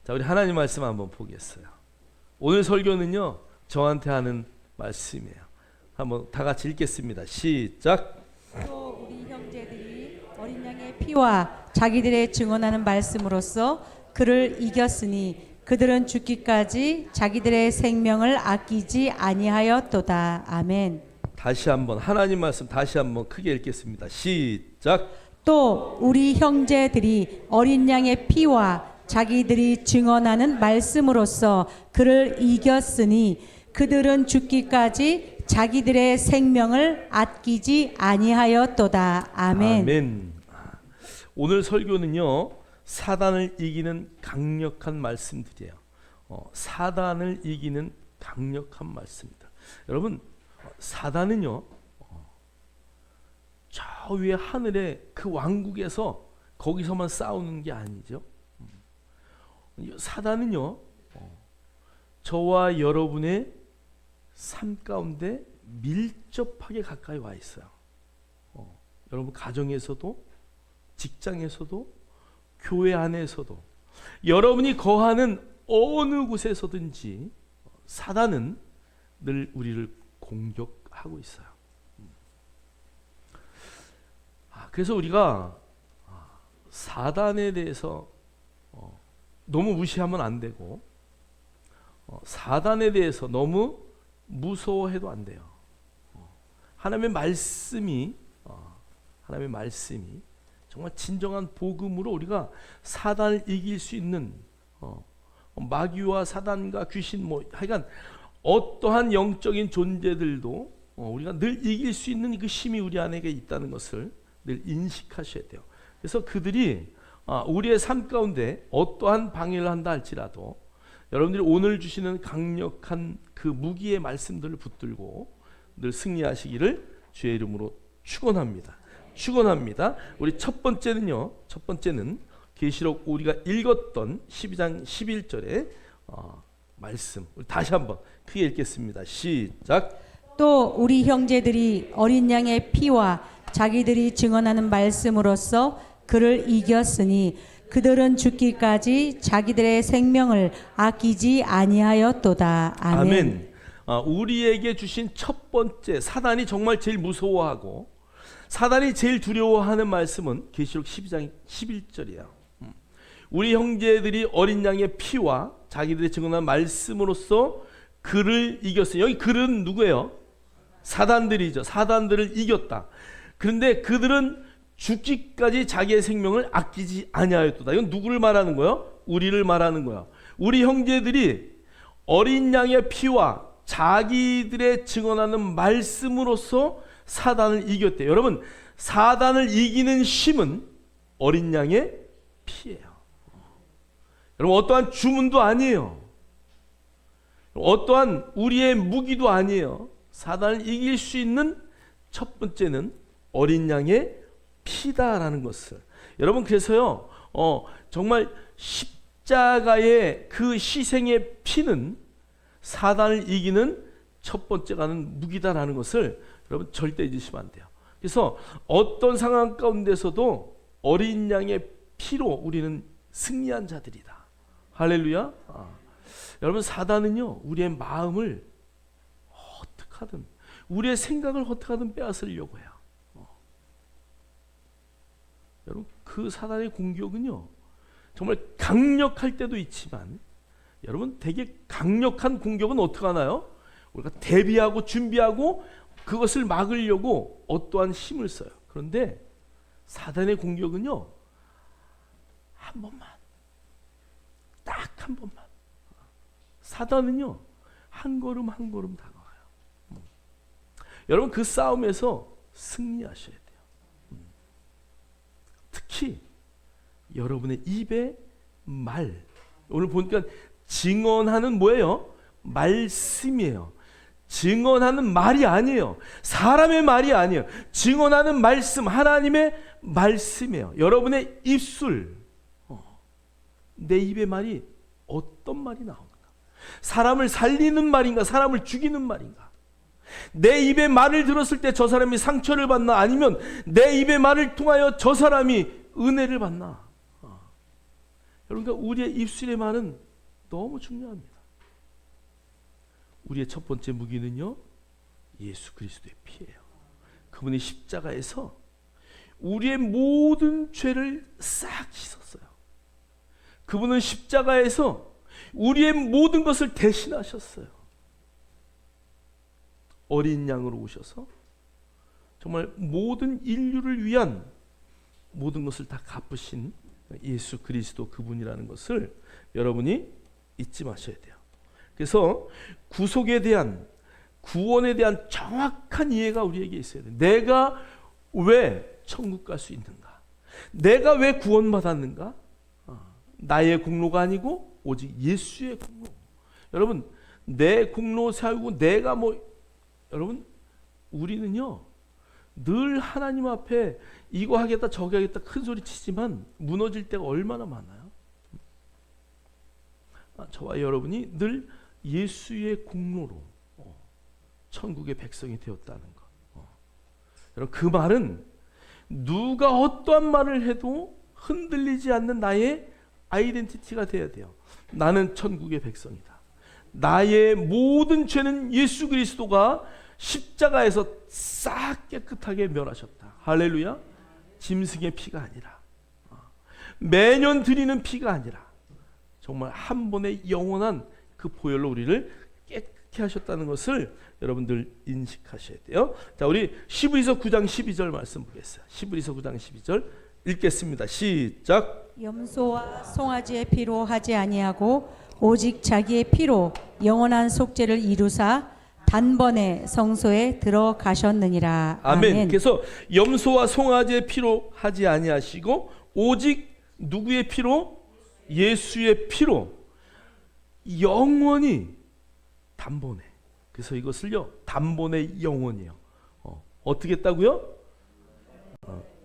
자, 우리 하나님 말씀 한번 보겠어요. 오늘 설교는요, 저한테 하는 말씀이에요. 한번 다 같이 읽겠습니다. 시작. 또 우리 형제들이 어린 양의 피와 자기들의 증언하는 말씀으로써 그를 이겼으니 그들은 죽기까지 자기들의 생명을 아끼지 아니하였도다. 아멘. 다시 한번 하나님 말씀 다시 한번 크게 읽겠습니다. 시작. 또 우리 형제들이 어린 양의 피와 자기들이 증언하는 말씀으로써 그를 이겼으니 그들은 죽기까지 자기들의 생명을 아끼지 아니하였도다. 아멘. 아멘. 오늘 설교는요, 사단을 이기는 강력한 말씀들이에요. 사단을 이기는 강력한 말씀입니다. 여러분, 사단은요, 저 위에 하늘의 그 왕국에서 거기서만 싸우는 게 아니죠. 사단은요, 저와 여러분의 삶 가운데 밀접하게 가까이 와 있어요. 여러분 가정에서도, 직장에서도, 교회 안에서도, 여러분이 거하는 어느 곳에서든지 사단은 늘 우리를 공격하고 있어요. 그래서 우리가 사단에 대해서 너무 무시하면 안 되고, 사단에 대해서 너무 무서워해도 안 돼요. 하나님의 말씀이 정말 진정한 복음으로 우리가 사단을 이길 수 있는, 마귀와 사단과 귀신, 하여간 어떠한 영적인 존재들도 우리가 늘 이길 수 있는 그 힘이 우리 안에 있다는 것을 늘 인식하셔야 돼요. 그래서 그들이 우리의 삶 가운데 어떠한 방해를 한다 할지라도 여러분들이 오늘 주시는 강력한 그 무기의 말씀들을 붙들고 늘 승리하시기를 주의 이름으로 축원합니다. 우리 첫 번째는 계시록 우리가 읽었던 12장 11절의 말씀, 우리 다시 한번 크게 읽겠습니다. 시작. 또 우리 형제들이 어린 양의 피와 자기들이 증언하는 말씀으로써 그를 이겼으니 그들은 죽기까지 자기들의 생명을 아끼지 아니하였도다. 아멘. 우리에게 주신 첫 번째, 사단이 정말 제일 무서워하고 사단이 제일 두려워하는 말씀은 계시록 12장 11절이에요. 우리 형제들이 어린 양의 피와 자기들의 증언한 말씀으로써 그를 이겼어요. 여기 그는 누구예요? 사단들이죠. 사단들을 이겼다. 그런데 그들은 죽기까지 자기의 생명을 아끼지 아니하였도다. 이건 누구를 말하는 거예요? 우리를 말하는 거예요. 우리 형제들이 어린 양의 피와 자기들의 증언하는 말씀으로써 사단을 이겼대. 여러분, 사단을 이기는 힘은 어린 양의 피예요. 여러분, 어떠한 주문도 아니에요. 어떠한 우리의 무기도 아니에요. 사단을 이길 수 있는 첫 번째는 어린 양의 피다라는 것을. 여러분, 그래서요, 정말 십자가의 그 희생의 피는 사단을 이기는 첫 번째 가는 무기다라는 것을 여러분 절대 잊으시면 안 돼요. 그래서 어떤 상황 가운데서도 어린 양의 피로 우리는 승리한 자들이다. 할렐루야. 여러분, 사단은요, 우리의 마음을 어떻게 하든, 우리의 생각을 어떻게 하든 빼앗으려고 해요. 여러분, 그 사단의 공격은요, 정말 강력할 때도 있지만, 여러분, 되게 강력한 공격은 어떻게 하나요? 우리가 대비하고 준비하고 그것을 막으려고 어떠한 힘을 써요. 그런데 사단의 공격은요, 한 번만, 딱 한 번만. 사단은요, 한 걸음 한 걸음 다가와요. 여러분, 그 싸움에서 승리하셔야 돼요. 특히 여러분의 입의 말, 오늘 보니까 증언하는 뭐예요? 말씀이에요. 증언하는 말이 아니에요. 사람의 말이 아니에요. 증언하는 말씀, 하나님의 말씀이에요. 여러분의 입술, 내 입의 말이 어떤 말이 나오는가? 사람을 살리는 말인가? 사람을 죽이는 말인가? 내 입의 말을 들었을 때 저 사람이 상처를 받나? 아니면 내 입의 말을 통하여 저 사람이 은혜를 받나? 여러분, 그러니까 우리의 입술의 말은 너무 중요합니다. 우리의 첫 번째 무기는요, 예수 그리스도의 피예요. 그분이 십자가에서 우리의 모든 죄를 싹 씻었어요. 그분은 십자가에서 우리의 모든 것을 대신하셨어요. 어린 양으로 오셔서 정말 모든 인류를 위한 모든 것을 다 갚으신 예수 그리스도 그분이라는 것을 여러분이 잊지 마셔야 돼요. 그래서 구속에 대한, 구원에 대한 정확한 이해가 우리에게 있어야 돼요. 내가 왜 천국 갈 수 있는가? 내가 왜 구원받았는가? 나의 공로가 아니고 오직 예수의 공로. 여러분, 내 공로 세우고 내가 여러분, 우리는요 늘 하나님 앞에 이거 하겠다 저거 하겠다 큰 소리 치지만 무너질 때가 얼마나 많아요. 저와 여러분이 늘 예수의 공로로 천국의 백성이 되었다는 것. 여러분, 그 말은 누가 어떠한 말을 해도 흔들리지 않는 나의 아이덴티티가 되어야 돼요. 나는 천국의 백성이다. 나의 모든 죄는 예수 그리스도가 십자가에서 싹 깨끗하게 멸하셨다. 할렐루야. 짐승의 피가 아니라, 매년 드리는 피가 아니라 정말 한 번의 영원한 그 보혈로 우리를 깨끗게 하셨다는 것을 여러분들 인식하셔야 돼요. 자, 우리 히브리서 9장 12절 말씀 보겠어요. 히브리서 9장 12절 읽겠습니다. 시작. 염소와 송아지의 피로 하지 아니하고 오직 자기의 피로 영원한 속죄를 이루사 단번에 성소에 들어가셨느니라. 아멘. 그래서 염소와 송아지의 피로 하지 아니하시고 오직 누구의 피로? 예수의 피로 영원히 단번에. 그래서 이것을요 단번에 영원이요. 어떻게 했다고요?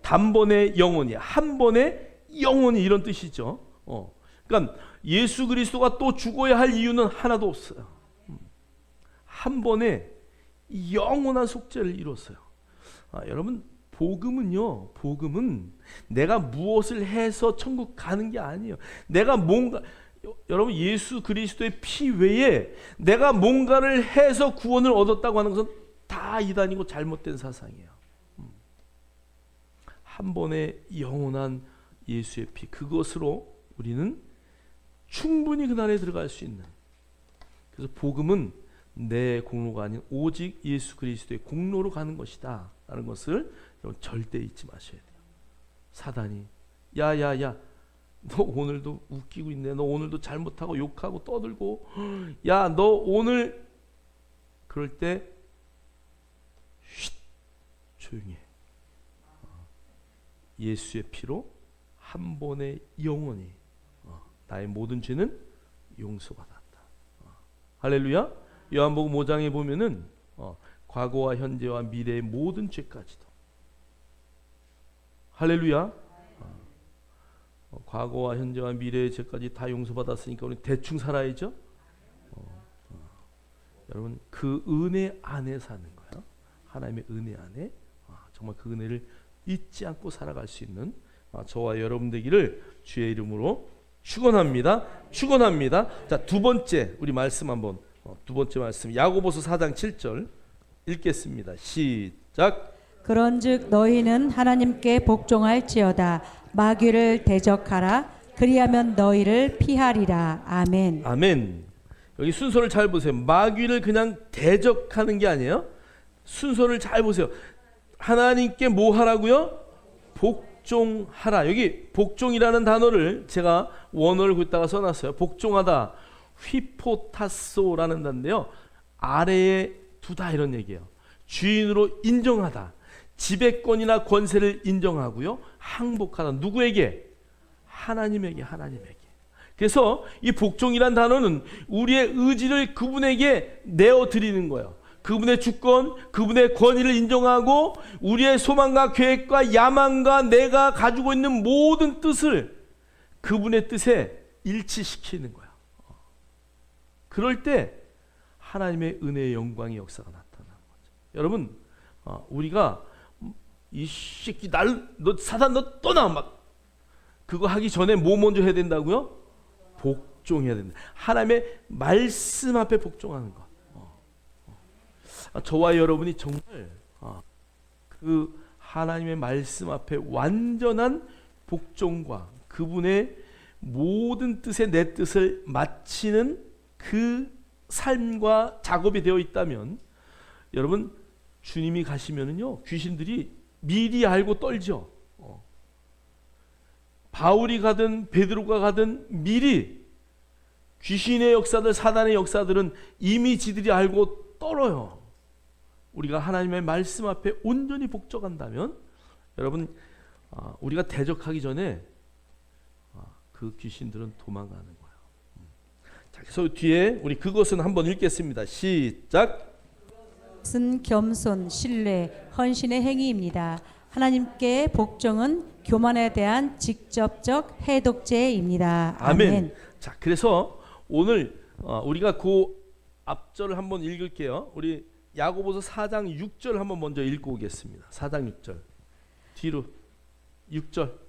단번에 영원이, 한 번에 영원히, 이런 뜻이죠. 그러니까 예수 그리스도가 또 죽어야 할 이유는 하나도 없어요. 한 번에 영원한 속죄를 이뤘어요. 여러분, 복음은요, 복음은 내가 무엇을 해서 천국 가는 게 아니에요. 내가 뭔가, 여러분, 예수 그리스도의 피 외에 내가 뭔가를 해서 구원을 얻었다고 하는 것은 다 이단이고 잘못된 사상이에요. 한 번의 영원한 예수의 피, 그것으로 우리는 충분히 그날에 들어갈 수 있는. 그래서 복음은 내 공로가 아닌 오직 예수 그리스도의 공로로 가는 것이다 라는 것을 여러분 절대 잊지 마셔야 돼요. 사단이 야야야 너 오늘도 웃기고 있네, 너 오늘도 잘못하고 욕하고 떠들고, 야 너 오늘, 그럴 때 쉿, 조용히 해. 예수의 피로 한 번에 영원히 나의 모든 죄는 용서받았다. 할렐루야. 요한복음 5장에 보면은 과거와 현재와 미래의 모든 죄까지도, 할렐루야. 과거와 현재와 미래의 죄까지 다 용서받았으니까 우리 대충 살아야죠. 여러분, 그 은혜 안에 사는 거예요. 하나님의 은혜 안에 정말 그 은혜를 잊지 않고 살아갈 수 있는 저와 여러분 되기를 주의 이름으로 축원합니다. 축원합니다. 자, 두 번째 우리 말씀 한번, 두 번째 말씀 야고보서 4장 7절 읽겠습니다. 시작. 그런즉 너희는 하나님께 복종할지어다. 마귀를 대적하라. 그리하면 너희를 피하리라. 아멘. 아멘. 여기 순서를 잘 보세요. 마귀를 그냥 대적하는 게 아니에요. 순서를 잘 보세요. 하나님께 뭐 하라고요? 복종하라. 여기 복종이라는 단어를 제가 원어를 긋다가 써놨어요. 복종하다, 휘포타소라는 단어인데요, 아래에 두다 이런 얘기예요. 주인으로 인정하다, 지배권이나 권세를 인정하고요, 항복하다. 누구에게? 하나님에게. 하나님에게. 그래서 이 복종이란 단어는 우리의 의지를 그분에게 내어드리는 거예요. 그분의 주권, 그분의 권위를 인정하고 우리의 소망과 계획과 야망과 내가 가지고 있는 모든 뜻을 그분의 뜻에 일치시키는 거야. 그럴 때 하나님의 은혜의 영광의 역사가 나타나는 거죠. 여러분, 우리가 이 새끼 너 사단 너 떠나 막 그거 하기 전에 뭐 먼저 해야 된다고요? 복종해야 된다. 하나님의 말씀 앞에 복종하는 것. 저와 여러분이 정말 그 하나님의 말씀 앞에 완전한 복종과 그분의 모든 뜻에 내 뜻을 마치는 그 삶과 작업이 되어 있다면, 여러분 주님이 가시면은요 귀신들이 미리 알고 떨죠. 바울이 가든 베드로가 가든 미리 귀신의 역사들, 사단의 역사들은 이미 지들이 알고 떨어요. 우리가 하나님의 말씀 앞에 온전히 복종한다면, 여러분 우리가 대적하기 전에 그 귀신들은 도망가는 거예요. 자, 그래서 뒤에 우리 그것은 한번 읽겠습니다. 시작. 그것은 겸손, 신뢰, 헌신의 행위입니다. 하나님께 복종은 교만에 대한 직접적 해독제입니다. 아멘. 자, 그래서 오늘 우리가 그 앞절을 한번 읽을게요. 우리 야고보서 4장 6절 한번 먼저 읽고 오겠습니다. 4장 6절. 뒤로 6절.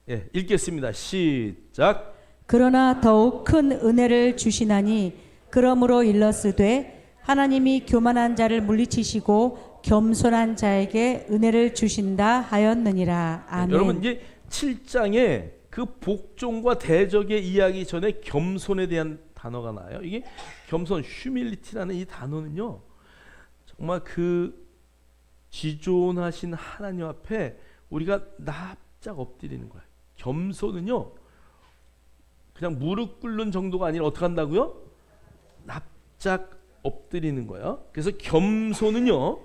예, 읽겠습니다. 시작. 그러나 더욱 큰 은혜를 주시나니 그러므로 일러스되 하나님이 교만한 자를 물리치시고 겸손한 자에게 은혜를 주신다 하였느니라. 아멘. 여러분 이제 7장에 그 복종과 대적의 이야기 전에 겸손에 대한 단어가 나와요. 이게 겸손, 휴밀리티라는 이 단어는요, 정말 그 지존하신 하나님 앞에 우리가 납작 엎드리는 거예요. 겸손은요, 그냥 무릎 꿇는 정도가 아니라 어떻게 한다고요? 납작 엎드리는 거예요. 그래서 겸손은요,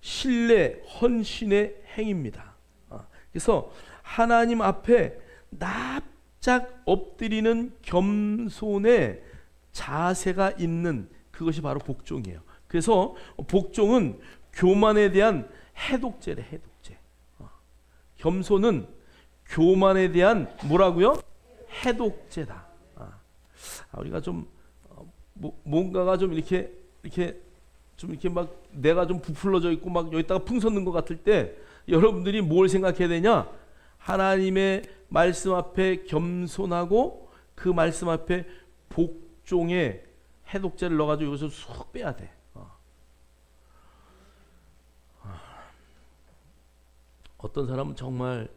신뢰, 헌신의 행위입니다. 그래서 하나님 앞에 납작 엎드리는 겸손의 자세가 있는 그것이 바로 복종이에요. 그래서 복종은 교만에 대한 해독제래, 해독제. 겸손은 교만에 대한 뭐라고요? 해독제다. 우리가 좀 뭔가가 좀 이렇게 막 내가 좀 부풀러져 있고 막 여기다가 풍선 넣은 것 같을 때 여러분들이 뭘 생각해야 되냐? 하나님의 말씀 앞에 겸손하고 그 말씀 앞에 복종의 해독제를 넣어가지고 여기서 쑥 빼야 돼. 어떤 사람은 정말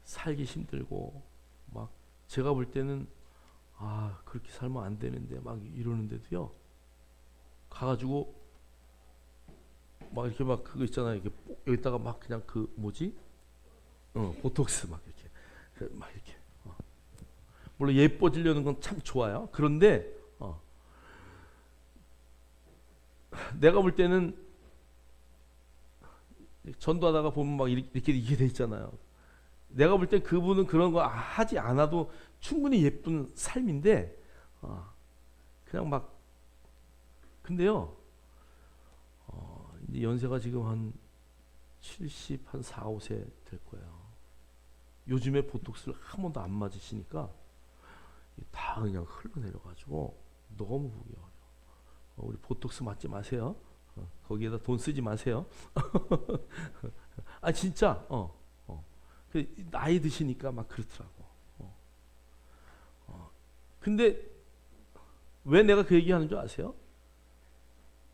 살기 힘들고 막 제가 볼 때는 그렇게 살면 안 되는데 막 이러는데도요, 가가지고 막 이렇게 막 그거 있잖아요. 이렇게 여기다가 막 그냥 그 뭐지? 보톡스 막 이렇게 막 이렇게. 물론 예뻐지려는 건 참 좋아요. 그런데 내가 볼 때는 전도하다가 보면 막 이렇게 돼 있잖아요. 내가 볼 때 그분은 그런 거 하지 않아도 충분히 예쁜 삶인데 그냥 막, 근데요 이제 연세가 지금 한 70, 한 4, 5세 될 거예요. 요즘에 보톡스를 한 번도 안 맞으시니까 다 그냥 흘러내려가지고 너무 보기 어려워. 우리 보톡스 맞지 마세요. 거기에다 돈 쓰지 마세요. 진짜 그 나이 드시니까 막 그렇더라고. 근데 왜 내가 그 얘기하는 줄 아세요?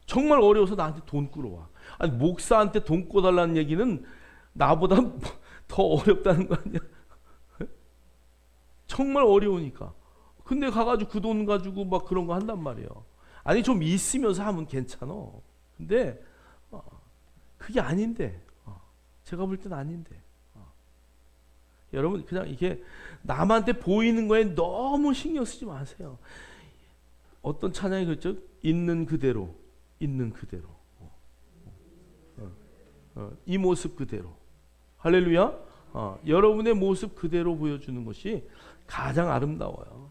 정말 어려워서 나한테 돈 끌어와. 아니 목사한테 돈 꿔달라는 얘기는 나보다 더 어렵다는 거 아니야? 정말 어려우니까. 근데 가가지고 그 돈 가지고 막 그런 거 한단 말이에요. 아니 좀 있으면서 하면 괜찮아. 근데 그게 아닌데, 제가 볼 때는 아닌데. 여러분 그냥 이게 남한테 보이는 거에 너무 신경 쓰지 마세요. 어떤 찬양이 그랬죠? 있는 그대로, 있는 그대로, 이 모습 그대로. 할렐루야. 여러분의 모습 그대로 보여주는 것이 가장 아름다워요.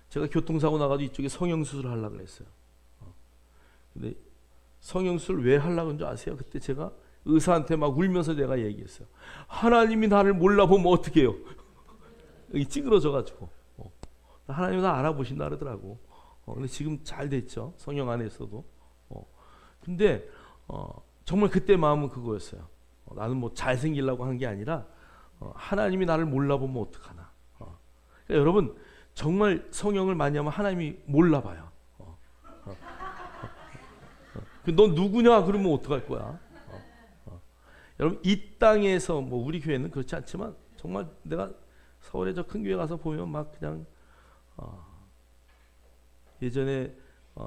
제가 교통사고 나가지고 이쪽에 성형수술을 하려고 그랬어요. 근데 성형수술 왜 하려고 한줄 아세요? 그때 제가 의사한테 막 울면서 내가 얘기했어요. 하나님이 나를 몰라보면 어떻게 해요? 여기 찌그러져가지고. 하나님이 나 알아보신다 그러더라고. 근데 지금 잘 됐죠. 성형 안에서도. 근데 정말 그때 마음은 그거였어요. 나는 뭐 잘생기려고 한 게 아니라 하나님이 나를 몰라보면 어떡하나. 그러니까 여러분 정말 성령을 많이 하면 하나님이 몰라봐요. 넌 누구냐 그러면 어떡할 거야. 여러분 이 땅에서 뭐 우리 교회는 그렇지 않지만 정말 내가 서울에 저 큰 교회 가서 보면 막 그냥 예전에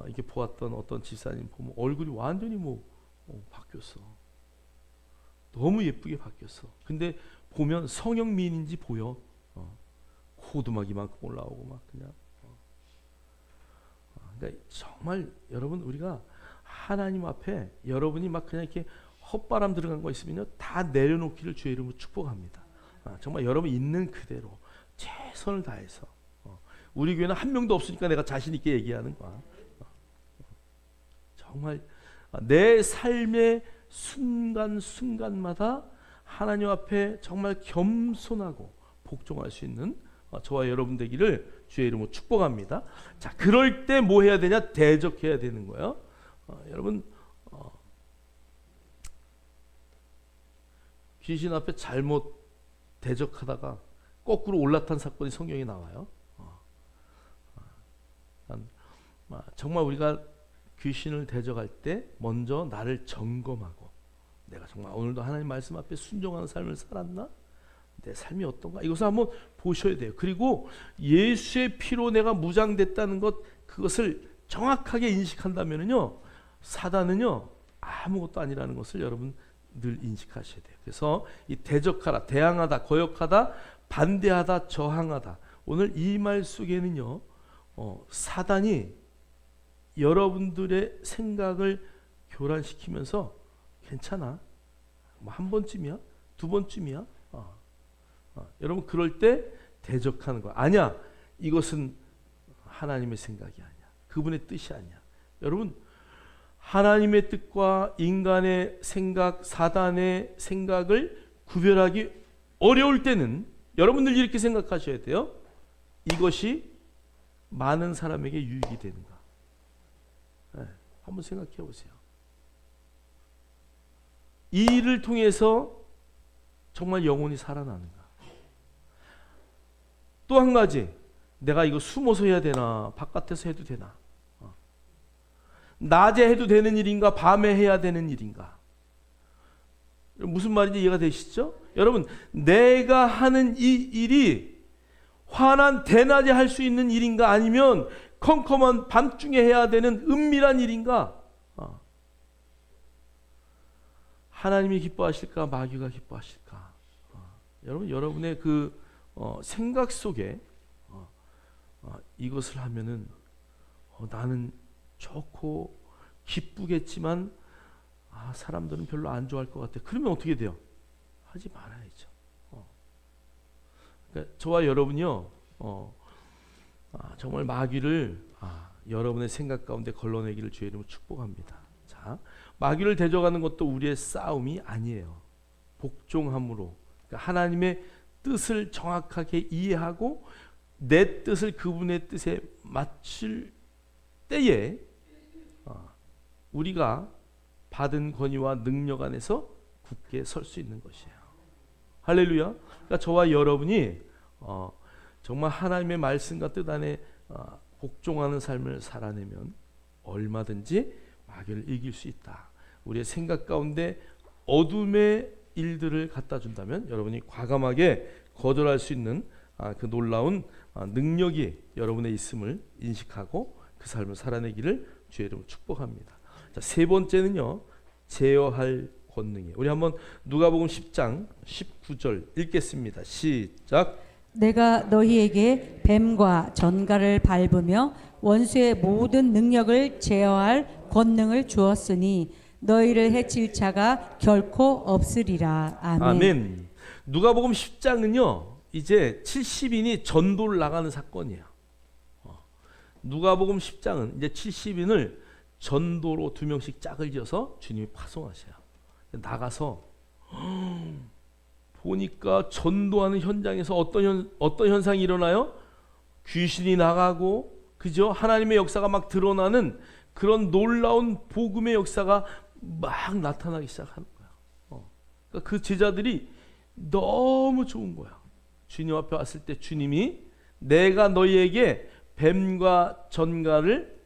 이렇게 보았던 어떤 집사님 보면 얼굴이 완전히 바뀌었어. 너무 예쁘게 바뀌었어. 근데 보면 성형미인인지 보여. 코도 막 이만큼 올라오고 막 그냥. 그러니까 정말 여러분 우리가 하나님 앞에 여러분이 막 그냥 이렇게 헛바람 들어간 거 있으면요 다 내려놓기를 주의 이름으로 축복합니다. 정말 여러분 있는 그대로 최선을 다해서. 우리 교회는 한 명도 없으니까 내가 자신 있게 얘기하는 거야. 정말 내 삶의 순간순간마다 하나님 앞에 정말 겸손하고 복종할 수 있는 저와 여러분 되기를 주의 이름으로 축복합니다. 자, 그럴 때 뭐 해야 되냐? 대적해야 되는 거예요. 여러분 귀신 앞에 잘못 대적하다가 거꾸로 올라탄 사건이 성경에 나와요. 정말 우리가 귀신을 대적할 때 먼저 나를 점검하고 내가 정말 오늘도 하나님 말씀 앞에 순종하는 삶을 살았나? 내 삶이 어떤가? 이것을 한번 보셔야 돼요. 그리고 예수의 피로 내가 무장됐다는 것 그것을 정확하게 인식한다면요 사단은요 아무것도 아니라는 것을 여러분 늘 인식하셔야 돼요. 그래서 이 대적하다, 대항하다, 거역하다, 반대하다, 저항하다 오늘 이 말 속에는요 사단이 여러분들의 생각을 교란시키면서 괜찮아. 뭐 한 번쯤이야? 두 번쯤이야? 여러분 그럴 때 대적하는 거 아니야. 이것은 하나님의 생각이 아니야. 그분의 뜻이 아니야. 여러분 하나님의 뜻과 인간의 생각, 사단의 생각을 구별하기 어려울 때는 여러분들 이렇게 생각하셔야 돼요. 이것이 많은 사람에게 유익이 되는가? 네, 한번 생각해 보세요. 이 일을 통해서 정말 영혼이 살아나는가? 또 한 가지, 내가 이거 숨어서 해야 되나? 바깥에서 해도 되나? 낮에 해도 되는 일인가? 밤에 해야 되는 일인가? 무슨 말인지 이해가 되시죠? 여러분, 내가 하는 이 일이 환한 대낮에 할 수 있는 일인가? 아니면 컴컴한 밤중에 해야 되는 은밀한 일인가? 하나님이 기뻐하실까? 마귀가 기뻐하실까? 여러분, 여러분의 그 생각 속에 이것을 하면은 나는 좋고 기쁘겠지만 사람들은 별로 안 좋아할 것 같아. 그러면 어떻게 돼요? 하지 말아야죠. 그러니까 저와 여러분이요, 정말 마귀를 여러분의 생각 가운데 걸러내기를 주의 이름으로 축복합니다. 자, 마귀를 대적하는 것도 우리의 싸움이 아니에요. 복종함으로, 그러니까 하나님의 뜻을 정확하게 이해하고 내 뜻을 그분의 뜻에 맞출 때에 우리가 받은 권위와 능력 안에서 굳게 설 수 있는 것이에요. 할렐루야. 그러니까 저와 여러분이 정말 하나님의 말씀과 뜻 안에 복종하는 삶을 살아내면 얼마든지 마귀를 이길 수 있다. 우리의 생각 가운데 어둠의 일들을 갖다 준다면 여러분이 과감하게 거절할 수 있는 그 놀라운 능력이 여러분의 있음을 인식하고 그 삶을 살아내기를 주의 이름으로 축복합니다. 자, 세 번째는요, 제어할 권능이에요. 우리 한번 누가복음 10장 19절 읽겠습니다. 시작. 내가 너희에게 뱀과 전갈을 밟으며 원수의 모든 능력을 제어할 권능을 주었으니 너희를 해칠 자가 결코 없으리라. 아멘. 아멘. 누가복음 10장은요 이제 70인이 전도를 나가는 사건이에요. 누가복음 10장은 이제 70인을 전도로 2명씩 짝을 지어서 주님이 파송하셔요. 나가서 보니까 전도하는 현장에서 어떤 현상이 일어나요? 귀신이 나가고, 그죠? 하나님의 역사가 막 드러나는 그런 놀라운 복음의 역사가 막 나타나기 시작하는 거예요. 그러니까 그 제자들이 너무 좋은 거야. 주님 앞에 왔을 때 주님이 내가 너희에게 뱀과 전갈을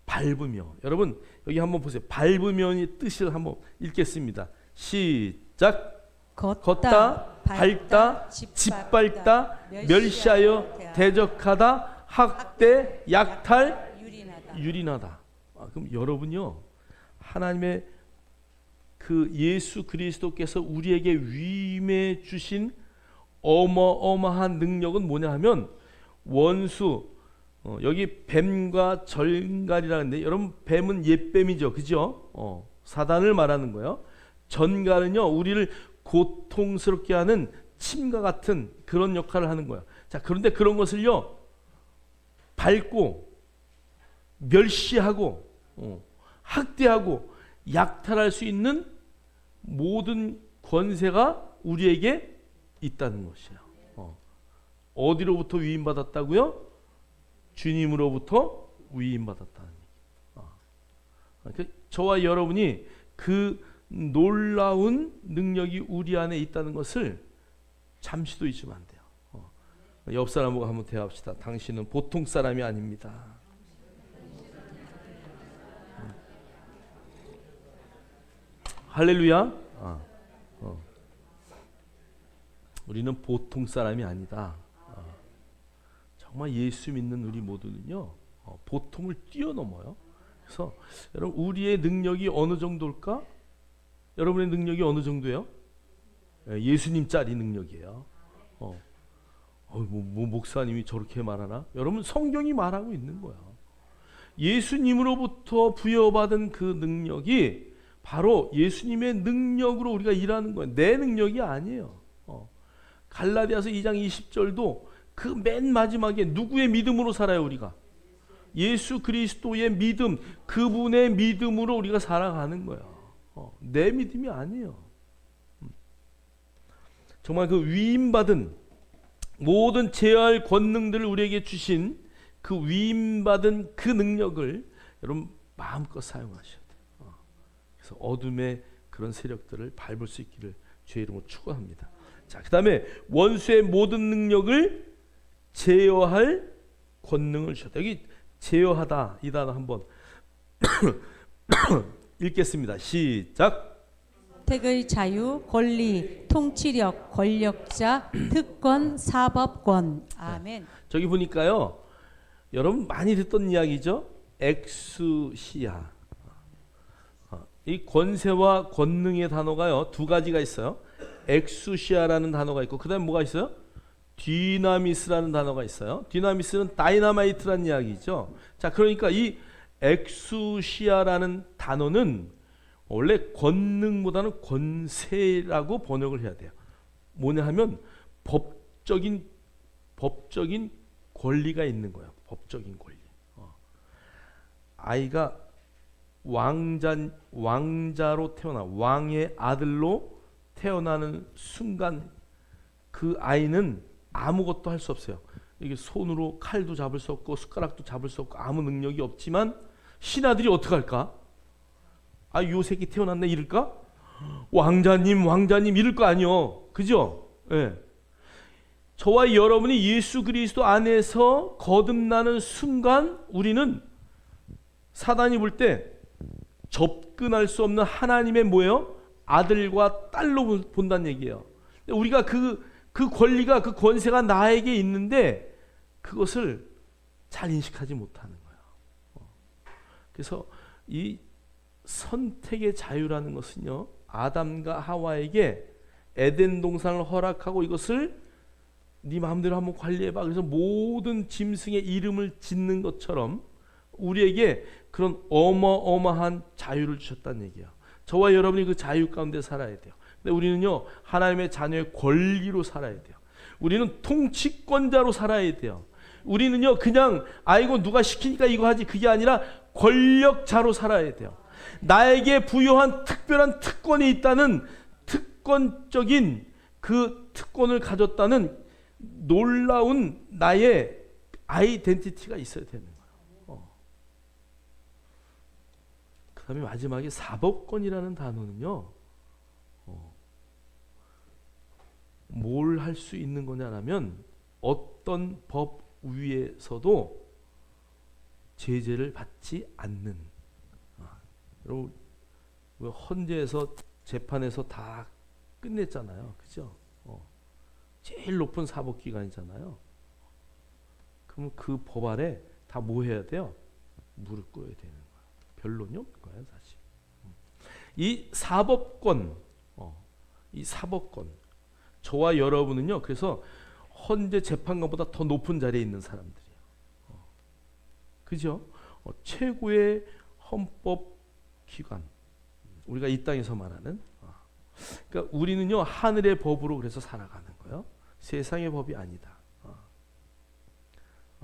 밟으며, 여러분 여기 한번 보세요. 밟으면의 뜻을 한번 읽겠습니다. 시작. 걷다, 밟다, 짓밟다, 멸시하여 대적하다, 학대, 약탈, 유린하다. 그럼 여러분요, 하나님의 그 예수 그리스도께서 우리에게 위임해 주신 어마어마한 능력은 뭐냐 하면, 원수, 여기 뱀과 전갈이라는데, 여러분 뱀은 옛뱀이죠, 그죠? 사단을 말하는 거예요. 전갈은요, 우리를 고통스럽게 하는 침과 같은 그런 역할을 하는 거예요. 자, 그런데 그런 것을요, 밟고 멸시하고 학대하고 약탈할 수 있는 모든 권세가 우리에게 있다는 것이에요. 어디로부터 위임받았다고요? 주님으로부터 위임받았다는 얘기예요. 저와 여러분이 그 놀라운 능력이 우리 안에 있다는 것을 잠시도 잊으면 안 돼요. 옆 사람하고 한번 대화합시다. 당신은 보통 사람이 아닙니다. 할렐루야. 우리는 보통 사람이 아니다. 정말 예수 믿는 우리 모두는요, 보통을 뛰어넘어요. 그래서 여러분, 우리의 능력이 어느 정도일까? 여러분의 능력이 어느 정도예요? 예수님짜리 능력이에요. 목사님이 저렇게 말하나? 여러분, 성경이 말하고 있는 거야. 예수님으로부터 부여받은 그 능력이 바로 예수님의 능력으로 우리가 일하는 거예요. 내 능력이 아니에요. 갈라디아서 2장 20절도 그 맨 마지막에 누구의 믿음으로 살아요, 우리가? 예수 그리스도의 믿음, 그분의 믿음으로 우리가 살아가는 거예요. 내 믿음이 아니에요. 정말 그 위임받은 모든 제어할 권능들을 우리에게 주신 그 위임받은 그 능력을 여러분 마음껏 사용하셔야 돼요. 그래서 어둠의 그런 세력들을 밟을 수 있기를 주의 이름으로 축원합니다. 자, 그 다음에 원수의 모든 능력을 제어할 권능을 주셨다. 여기 제어하다 이 단어 한번 읽겠습니다. 시작. 택의 자유, 권리, 통치력, 권력자, 특권, 사법권. 아멘. 저기 보니까요, 여러분 많이 듣던 이야기죠. 엑수시아. 이 권세와 권능의 단어가요, 두 가지가 있어요. 엑수시아라는 단어가 있고, 그 다음에 뭐가 있어요? 디나미스라는 단어가 있어요. 디나미스는 다이나마이트라는 이야기죠. 자, 그러니까 이 엑수시아라는 단어는 원래 권능보다는 권세라고 번역을 해야 돼요. 뭐냐 하면 법적인 권리가 있는 거예요. 법적인 권리. 아이가 왕자로 태어나, 왕의 아들로 태어나는 순간 그 아이는 아무것도 할 수 없어요. 이게 손으로 칼도 잡을 수 없고 숟가락도 잡을 수 없고 아무 능력이 없지만, 신하들이 어떻게 할까? 아, 요 새끼 태어났네 이럴까? 왕자님 이럴 거 아니요. 그죠? 예. 저와 여러분이 예수 그리스도 안에서 거듭나는 순간 우리는 사단이 볼 때 접근할 수 없는 하나님의 뭐예요? 아들과 딸로 본다는 얘기예요. 우리가 그 권리가, 그 권세가 나에게 있는데 그것을 잘 인식하지 못하는 거예요. 그래서 이 선택의 자유라는 것은요, 아담과 하와에게 에덴 동산을 허락하고 이것을 네 마음대로 한번 관리해봐, 그래서 모든 짐승의 이름을 짓는 것처럼 우리에게 그런 어마어마한 자유를 주셨다는 얘기예요. 저와 여러분이 그 자유 가운데 살아야 돼요. 근데 우리는요, 하나님의 자녀의 권리로 살아야 돼요. 우리는 통치권자로 살아야 돼요. 우리는요, 그냥 아이고 누가 시키니까 이거 하지, 그게 아니라 권력자로 살아야 돼요. 나에게 부여한 특별한 특권이 있다는, 특권적인 그 특권을 가졌다는 놀라운 나의 아이덴티티가 있어야 되는 거예요. 그 다음에 마지막에 사법권이라는 단어는요, 뭘 할 수 있는 거냐라면 어떤 법 위에서도 제재를 받지 않는. 여러분 헌재에서 재판에서 다 끝냈잖아요, 그죠? 제일 높은 사법기관이잖아요. 그럼 그 법 아래 다 뭐 해야 돼요? 무릎 꿇어야 되는 거야. 변론이 없는 거예요, 사실. 이 사법권, 이 사법권, 저와 여러분은요, 그래서 헌재 재판관보다 더 높은 자리에 있는 사람들이에요. 그죠? 최고의 헌법 기관, 우리가 이 땅에서 말하는. 그러니까 우리는요, 하늘의 법으로 그래서 살아가는 거예요. 세상의 법이 아니다.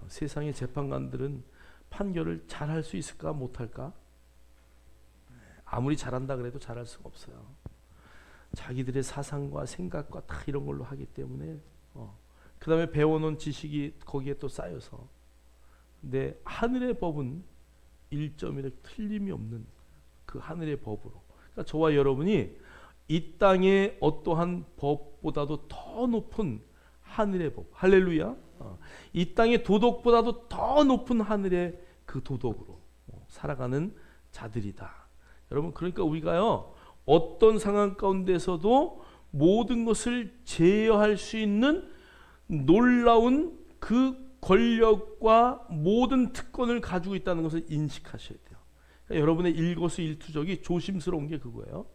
세상의 재판관들은 판결을 잘할 수 있을까, 못할까? 아무리 잘한다 그래도 잘할 수가 없어요. 자기들의 사상과 생각과 다 이런 걸로 하기 때문에 그 다음에 배워놓은 지식이 거기에 또 쌓여서. 근데 하늘의 법은 1.1의 틀림이 없는 그 하늘의 법으로. 그러니까 저와 여러분이 이 땅의 어떠한 법보다도 더 높은 하늘의 법, 할렐루야. 이 땅의 도덕보다도 더 높은 하늘의 그 도덕으로 살아가는 자들이다. 여러분, 그러니까 우리가요, 어떤 상황 가운데서도 모든 것을 제어할 수 있는 놀라운 그 권력과 모든 특권을 가지고 있다는 것을 인식하셔야 돼요. 그러니까 여러분의 일거수일투족이 조심스러운 게 그거예요.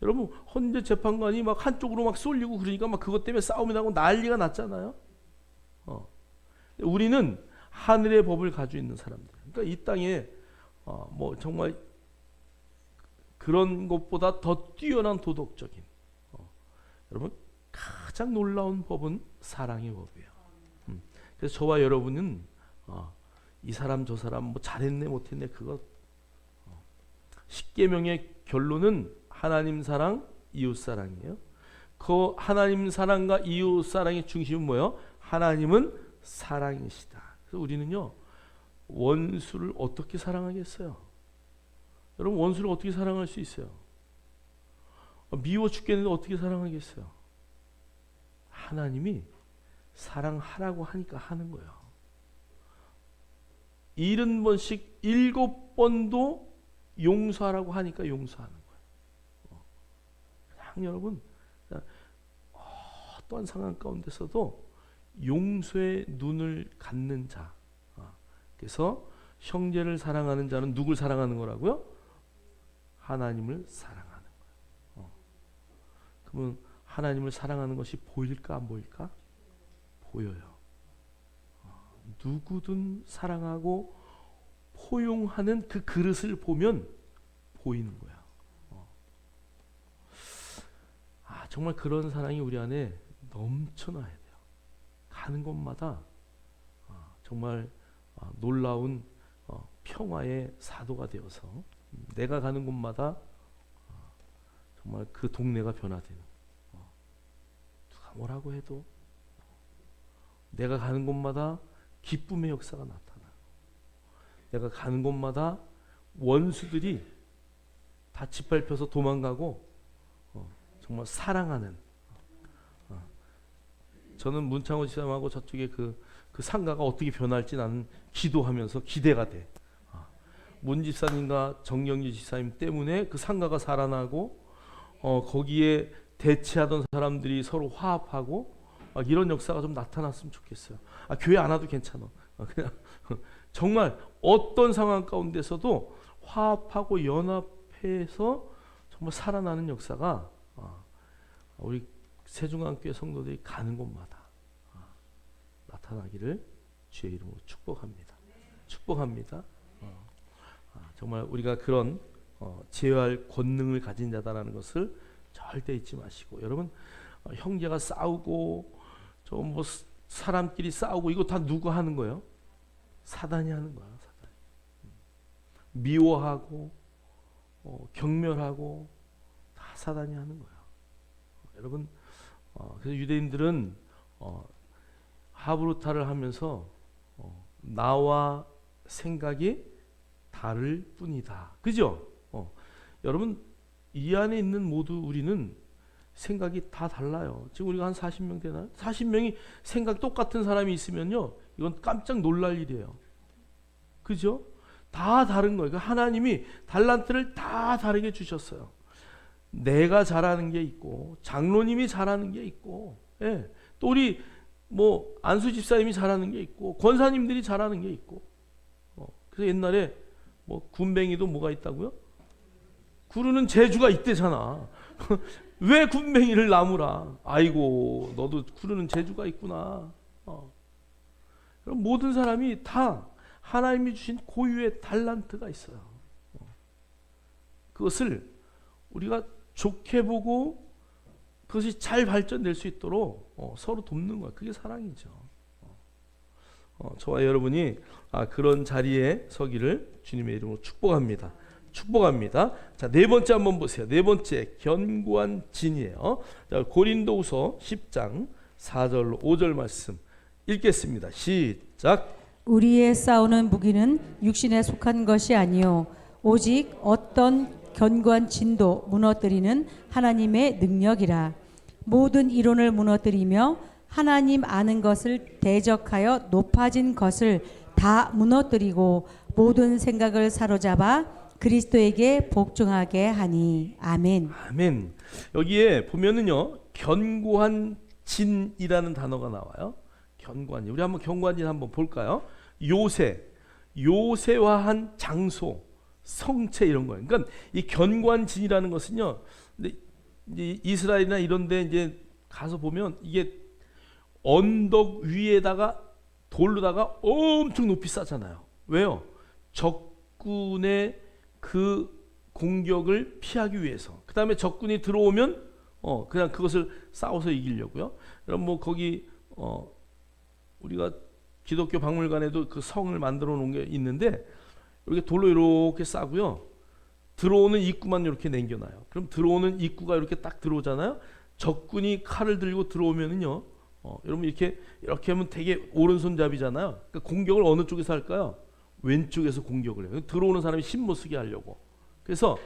여러분, 헌재 재판관이 막 한쪽으로 막 쏠리고 그러니까 막 그것 때문에 싸움이 나고 난리가 났잖아요. 우리는 하늘의 법을 가지고 있는 사람들. 그러니까 이 땅에 뭐 정말 그런 것보다 더 뛰어난 도덕적인, 여러분 가장 놀라운 법은 사랑의 법이에요. 그래서 저와 여러분은 이 사람 저 사람 뭐 잘했네 못했네 그거, 십계명의 결론은 하나님 사랑, 이웃 사랑이에요. 그 하나님 사랑과 이웃 사랑의 중심은 뭐예요? 하나님은 사랑이시다. 그래서 우리는요, 원수를 어떻게 사랑하겠어요? 여러분, 원수를 어떻게 사랑할 수 있어요? 미워 죽겠는데 어떻게 사랑하겠어요? 하나님이 사랑하라고 하니까 하는 거예요. 70번씩 7번도 용서하라고 하니까 용서하는 거예요. 그냥 여러분, 어떠한 상황 가운데서도 용서의 눈을 갖는 자. 그래서 형제를 사랑하는 자는 누굴 사랑하는 거라고요? 하나님을 사랑하는 거예요. 그러면 하나님을 사랑하는 것이 보일까 안 보일까? 보여요. 누구든 사랑하고 포용하는 그 그릇을 보면 보이는 거야. 정말 그런 사랑이 우리 안에 넘쳐나야 돼요. 가는 곳마다 정말 놀라운 평화의 사도가 되어서 내가 가는 곳마다 정말 그 동네가 변화되는, 누가 뭐라고 해도 내가 가는 곳마다 기쁨의 역사가 나타나고, 내가 가는 곳마다 원수들이 다 짓밟혀서 도망가고 정말 사랑하는. 저는 문창호 지사님하고 저쪽에 그 상가가 어떻게 변할지 나는 기도하면서 기대가 돼. 문 집사님과 정영주 지사님 때문에 그 상가가 살아나고 거기에 대치하던 사람들이 서로 화합하고 이런 역사가 좀 나타났으면 좋겠어요. 교회 안 와도 괜찮아. 그냥 정말 어떤 상황 가운데서도 화합하고 연합해서 정말 살아나는 역사가 우리 세중앙교회 성도들이 가는 곳마다 나타나기를 주의 이름으로 축복합니다. 축복합니다. 정말 우리가 그런 제어할 권능을 가진 자다라는 것을 절대 잊지 마시고, 여러분, 형제가 싸우고 좀 뭐 사람끼리 싸우고 이거 다 누가 하는 거예요? 사단이 하는 거야. 사단. 미워하고 경멸하고 다 사단이 하는 거야. 여러분, 그래서 유대인들은 하브루타를 하면서 나와 생각이 다를 뿐이다. 그죠? 여러분, 이 안에 있는 모두 우리는 생각이 다 달라요. 지금 우리가 한 40명 되나요? 40명이 생각 똑같은 사람이 있으면요, 이건 깜짝 놀랄 일이에요. 그죠? 다 다른 거예요. 하나님이 달란트를 다 다르게 주셨어요. 내가 잘하는 게 있고, 장로님이 잘하는 게 있고, 예, 또 우리 뭐 안수 집사님이 잘하는 게 있고, 권사님들이 잘하는 게 있고. 그래서 옛날에 뭐 군뱅이도 뭐가 있다고요? 구르는 재주가 있대잖아. 왜 군뱅이를 나무라? 아이고, 너도 구르는 재주가 있구나. 그럼 모든 사람이 다 하나님이 주신 고유의 달란트가 있어요. 그것을 우리가 좋게 보고 그것이 잘 발전될 수 있도록 서로 돕는 거야. 그게 사랑이죠. 저와 여러분이 그런 자리에 서기를 주님의 이름으로 축복합니다. 축복합니다. 자, 네 번째 한번 보세요. 네 번째, 견고한 진이에요. 자, 고린도후서 10장 4절 5절 말씀 읽겠습니다. 시작. 우리의 싸우는 무기는 육신에 속한 것이 아니요 오직 어떤 견고한 진도 무너뜨리는 하나님의 능력이라. 모든 이론을 무너뜨리며 하나님 아는 것을 대적하여 높아진 것을 다 무너뜨리고 모든 생각을 사로잡아 그리스도에게 복종하게 하니. 아멘. 아멘. 여기에 보면은요, 견고한 진이라는 단어가 나와요. 견고한 진. 우리 한번 견고한 진 한번 볼까요? 요새화한 장소, 성체 이런 거예요. 그러니까 이 견고한 진이라는 것은요, 근데 이제 이스라엘이나 이런데 이제 가서 보면 이게 언덕 위에다가 돌로다가 엄청 높이 쌓잖아요. 왜요? 적군의 그 공격을 피하기 위해서. 그 다음에 적군이 들어오면 그냥 그것을 싸워서 이기려고요. 그럼 뭐 거기 우리가 기독교 박물관에도 그 성을 만들어 놓은 게 있는데, 이렇게 돌로 이렇게 싸고요, 들어오는 입구만 이렇게 남겨놔요. 그럼 들어오는 입구가 이렇게 딱 들어오잖아요. 적군이 칼을 들고 들어오면은요, 여러분 이렇게 하면 되게 오른손잡이잖아요. 그러니까 공격을 어느 쪽에서 할까요? 왼쪽에서 공격을 해요. 들어오는 사람이 힘 못 쓰게 하려고. 그래서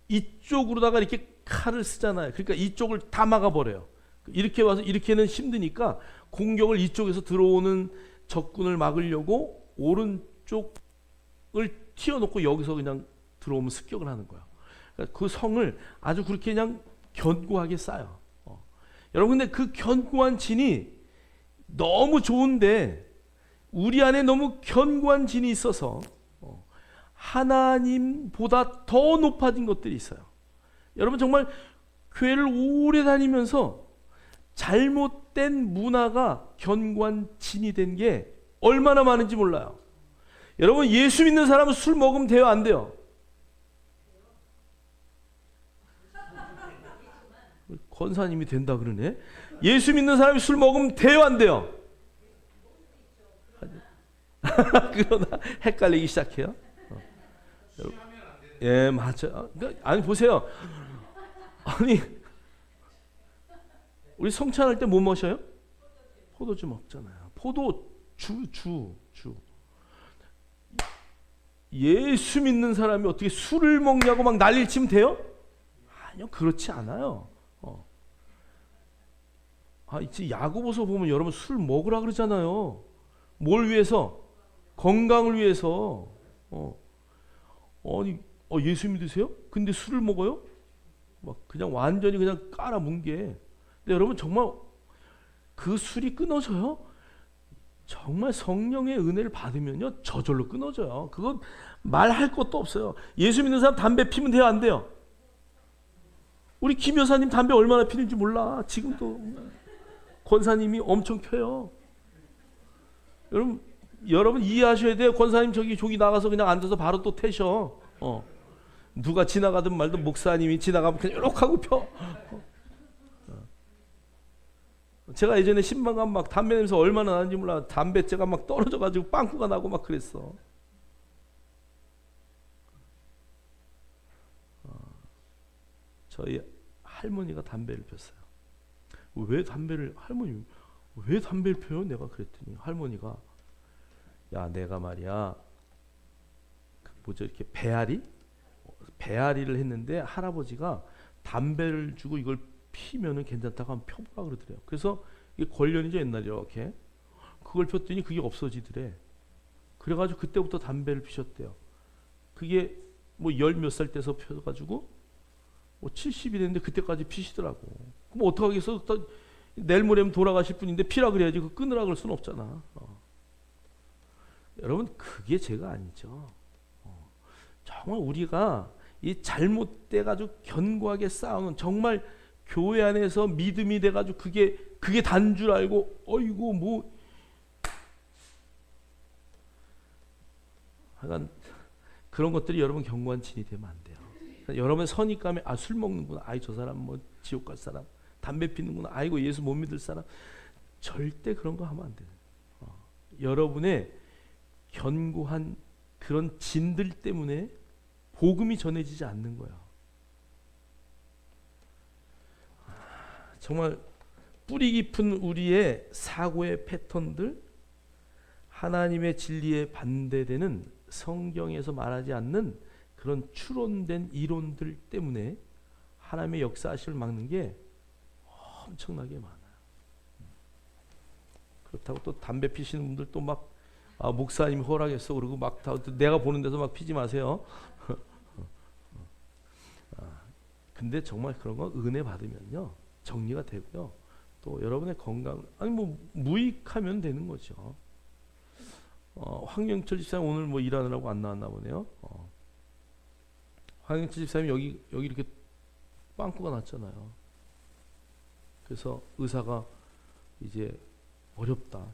이쪽으로다가 이렇게 칼을 쓰잖아요. 그러니까 이쪽을 다 막아버려요. 이렇게 와서 이렇게는 힘드니까 공격을 이쪽에서 들어오는 적군을 막으려고 오른쪽을 튀어놓고 여기서 그냥 들어오면 습격을 하는 거예요. 그러니까 그 성을 아주 그렇게 그냥 견고하게 쌓아요. 여러분, 근데 그 견고한 진이 너무 좋은데 우리 안에 너무 견고한 진이 있어서 하나님보다 더 높아진 것들이 있어요. 여러분, 정말 교회를 오래 다니면서 잘못된 문화가 견고한 진이 된 게 얼마나 많은지 몰라요. 여러분, 예수 믿는 사람은 술 먹으면 돼요, 안 돼요? 권사님이 된다 그러네. 예수 믿는 사람이 술 먹으면 돼요, 안 돼요? 그러나 헷갈리기 시작해요. 예, 맞아. 아니 보세요. 아니 우리 성찬할 때 뭐 마셔요? 포도주 먹잖아요. 포도주. 예수 믿는 사람이 어떻게 술을 먹냐고 막 난리를 치면 돼요? 아니요, 그렇지 않아요. 이제 야고보서 보면 여러분 술 먹으라 그러잖아요. 뭘 위해서? 건강을 위해서. 아니, 예수 믿으세요? 근데 술을 먹어요? 막 그냥 완전히 그냥 깔아뭉개. 근데 여러분, 정말 그 술이 끊어져요? 정말 성령의 은혜를 받으면요, 저절로 끊어져요. 그건 말할 것도 없어요. 예수 믿는 사람 담배 피면 돼요, 안 돼요? 우리 김 여사님 담배 얼마나 피는지 몰라. 지금도 권사님이 엄청 펴요. 여러분 이해하셔야 돼요. 권사님 저기 나가서 그냥 앉아서 바로 또 태셔. 누가 지나가든 말든 목사님이 지나가면 그냥 이렇게 하고 펴. 제가 예전에 신방 가면 막 담배 냄새 얼마나 나는지 몰라. 담배째가 막 떨어져가지고 빵꾸가 나고 막 그랬어. 저희 할머니가 담배를 폈어요. 할머니 왜 담배를 펴요? 내가 그랬더니 할머니가, 야, 내가 말이야, 이렇게 배앓이를 했는데 할아버지가 담배를 주고 이걸 피면은 괜찮다고 하면 펴보라 그러더래요. 그래서 이게 걸련이죠, 옛날에 이렇게. 그걸 폈더니 그게 없어지더래. 그래가지고 그때부터 담배를 피셨대요. 그게 뭐 열 몇 살 때서 펴가지고 뭐 70이 됐는데 그때까지 피시더라고. 그럼 어떡하겠어? 내일 모레면 돌아가실 분인데 피라 그래야지. 그 끊으라 그럴 수는 없잖아. 여러분, 그게 죄가 아니죠. 정말 우리가 이 잘못돼가지고 견고하게 싸우는, 정말 교회 안에서 믿음이 돼가지고 그게 단 줄 알고 어이구 뭐 하여간 그런 것들이 여러분 견고한 진이 되면 안 돼요. 그러니까 여러분 선입감에 술 먹는구나, 아이 저 사람 뭐 지옥 갈 사람, 담배 피는구나, 아이고 예수 못 믿을 사람, 절대 그런 거 하면 안 돼요. 여러분의 견고한 그런 진들 때문에 복음이 전해지지 않는 거야. 정말 뿌리 깊은 우리의 사고의 패턴들, 하나님의 진리에 반대되는 성경에서 말하지 않는 그런 추론된 이론들 때문에 하나님의 역사하심을 막는 게 엄청나게 많아요. 그렇다고 또 담배 피시는 분들 또 막 목사님이 허락했어 그러고 막 다 내가 보는 데서 막 피지 마세요. 근데 정말 그런 거 은혜 받으면요 정리가 되고요. 또 여러분의 건강, 아니 뭐 무익하면 되는 거죠. 황영철 집사님 오늘 뭐 일하느라고 안 나왔나 보네요. 황영철 집사님 여기 이렇게 빵꾸가 났잖아요. 그래서 의사가 이제 어렵다,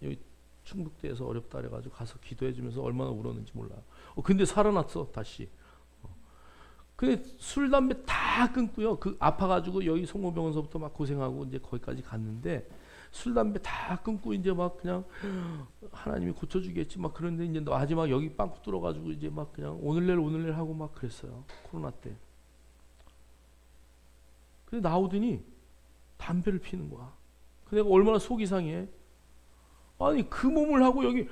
여기 충북대에서 어렵다 그래가지고 가서 기도해주면서 얼마나 울었는지 몰라요. 근데 살아났어 다시. 근데 술 담배 다 끊고요. 그 아파가지고 여기 성모병원서부터 막 고생하고 이제 거기까지 갔는데 술 담배 다 끊고 이제 막 그냥 하나님이 고쳐주겠지 막 그런데 이제 마지막 여기 빵꾸 뚫어가지고 이제 막 그냥 오늘 내일 하고 막 그랬어요. 코로나 때. 근데 나오더니 담배를 피는 거야. 근데 내가 얼마나 속이 상해. 아니 그 몸을 하고 여기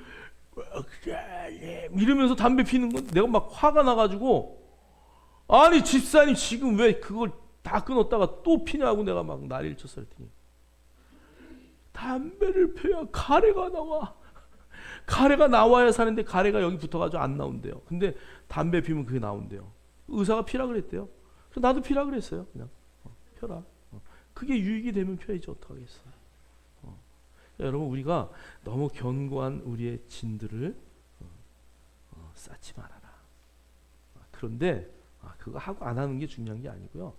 이러면서 담배 피는 건 내가 막 화가 나가지고, 아니 집사님 지금 왜 그걸 다 끊었다가 또 피냐고 내가 막 난리를 쳤어. 그랬더니 담배를 펴야 가래가 나와. 가래가 나와야 사는데 가래가 여기 붙어가지고 안 나온대요. 근데 담배 피면 그게 나온대요. 의사가 피라 그랬대요. 그래서 나도 피라 그랬어요. 그냥 펴라. 그게 유익이 되면 펴야지 어떡하겠어요. 여러분, 우리가 너무 견고한 우리의 진들을 쌓지 말아라. 그런데 그거 하고 안 하는 게 중요한 게 아니고요.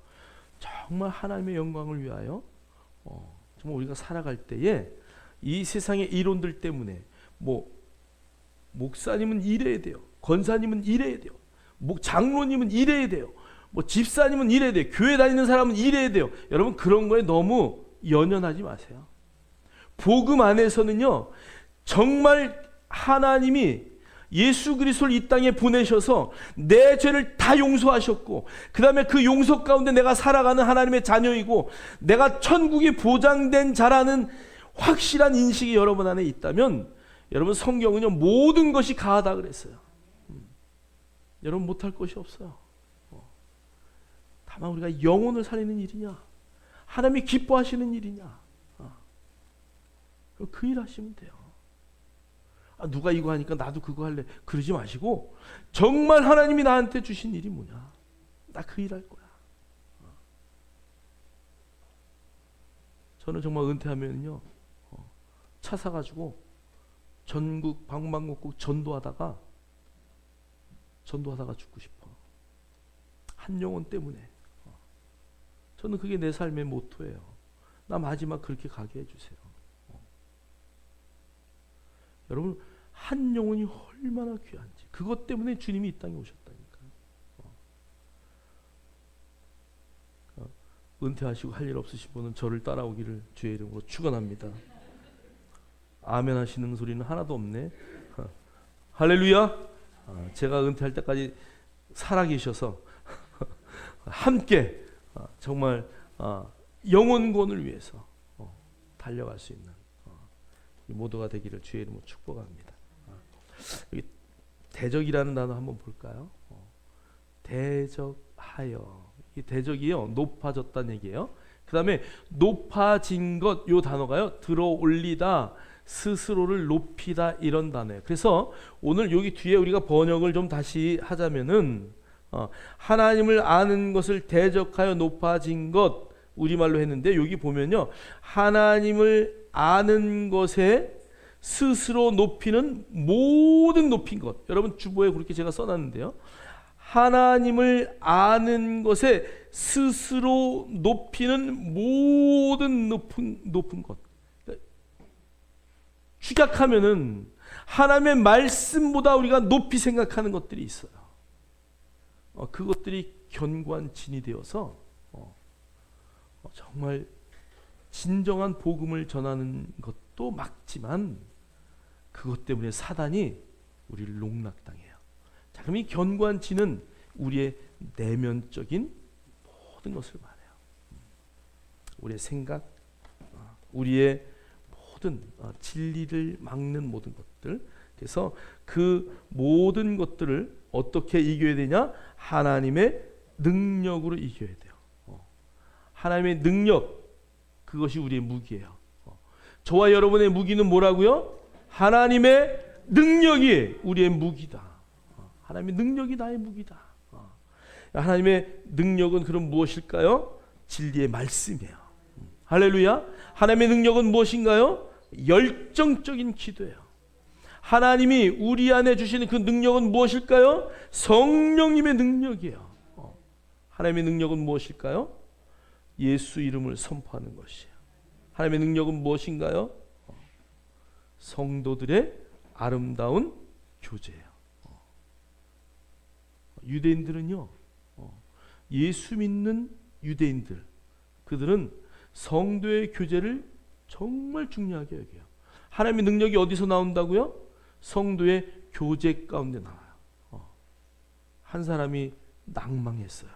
정말 하나님의 영광을 위하여 정말 우리가 살아갈 때에 이 세상의 이론들 때문에 뭐 목사님은 이래야 돼요, 권사님은 이래야 돼요, 장로님은 이래야 돼요, 뭐 집사님은 이래야 돼요, 교회 다니는 사람은 이래야 돼요. 여러분 그런 거에 너무 연연하지 마세요. 복음 안에서는요 정말 하나님이 예수 그리스도를 이 땅에 보내셔서 내 죄를 다 용서하셨고, 그 다음에 그 용서 가운데 내가 살아가는 하나님의 자녀이고 내가 천국이 보장된 자라는 확실한 인식이 여러분 안에 있다면, 여러분 성경은요 모든 것이 가하다 그랬어요. 여러분 못할 것이 없어요. 다만 우리가 영혼을 살리는 일이냐, 하나님이 기뻐하시는 일이냐, 그 일 하시면 돼요. 누가 이거 하니까 나도 그거 할래, 그러지 마시고 정말 하나님이 나한테 주신 일이 뭐냐, 나 그 일 할 거야. 저는 정말 은퇴하면요 차 사가지고 전국 방방곡곡 전도하다가 죽고 싶어. 한 영혼 때문에. 저는 그게 내 삶의 모토예요. 나 마지막 그렇게 가게 해주세요. 여러분 한 영혼이 얼마나 귀한지, 그것 때문에 주님이 이 땅에 오셨다니까요. 은퇴하시고 할 일 없으신 분은 저를 따라오기를 주의 이름으로 축원합니다. 아멘 하시는 소리는 하나도 없네. 할렐루야. 제가 은퇴할 때까지 살아계셔서 함께 정말 영혼권을 위해서 달려갈 수 있는 모두가 되기를 주의 이름으로 축복합니다. 여기 대적이라는 단어 한번 볼까요? 대적하여. 이 대적이요 높아졌다는 얘기예요. 그 다음에 높아진 것, 요 단어가요, 들어 올리다, 스스로를 높이다, 이런 단어예요. 그래서 오늘 여기 뒤에 우리가 번역을 좀 다시 하자면은 하나님을 아는 것을 대적하여 높아진 것, 우리말로 했는데 여기 보면요, 하나님을 아는 것에 스스로 높이는 모든 높인 것. 여러분 주보에 그렇게 제가 써놨는데요, 하나님을 아는 것에 스스로 높이는 모든 높은 것. 축약하면은 하나님의 말씀보다 우리가 높이 생각하는 것들이 있어요. 그것들이 견고한 진이 되어서 정말 진정한 복음을 전하는 것도 막지만 그것 때문에 사단이 우리를 농락당해요. 자, 그럼 이 견고한 진은 우리의 내면적인 모든 것을 말해요. 우리의 생각, 우리의 모든 진리를 막는 모든 것들. 그래서 그 모든 것들을 어떻게 이겨야 되냐? 하나님의 능력으로 이겨야 돼요. 하나님의 능력, 그것이 우리의 무기예요. 저와 여러분의 무기는 뭐라고요? 하나님의 능력이 우리의 무기다. 하나님의 능력이 나의 무기다. 하나님의 능력은 그럼 무엇일까요? 진리의 말씀이에요. 할렐루야. 하나님의 능력은 무엇인가요? 열정적인 기도예요. 하나님이 우리 안에 주시는 그 능력은 무엇일까요? 성령님의 능력이에요. 하나님의 능력은 무엇일까요? 예수 이름을 선포하는 것이에요. 하나님의 능력은 무엇인가요? 성도들의 아름다운 교제예요. 유대인들은요, 예수 믿는 유대인들, 그들은 성도의 교제를 정말 중요하게 여겨요. 하나님의 능력이 어디서 나온다고요? 성도의 교제 가운데 나와요. 한 사람이 낭망했어요.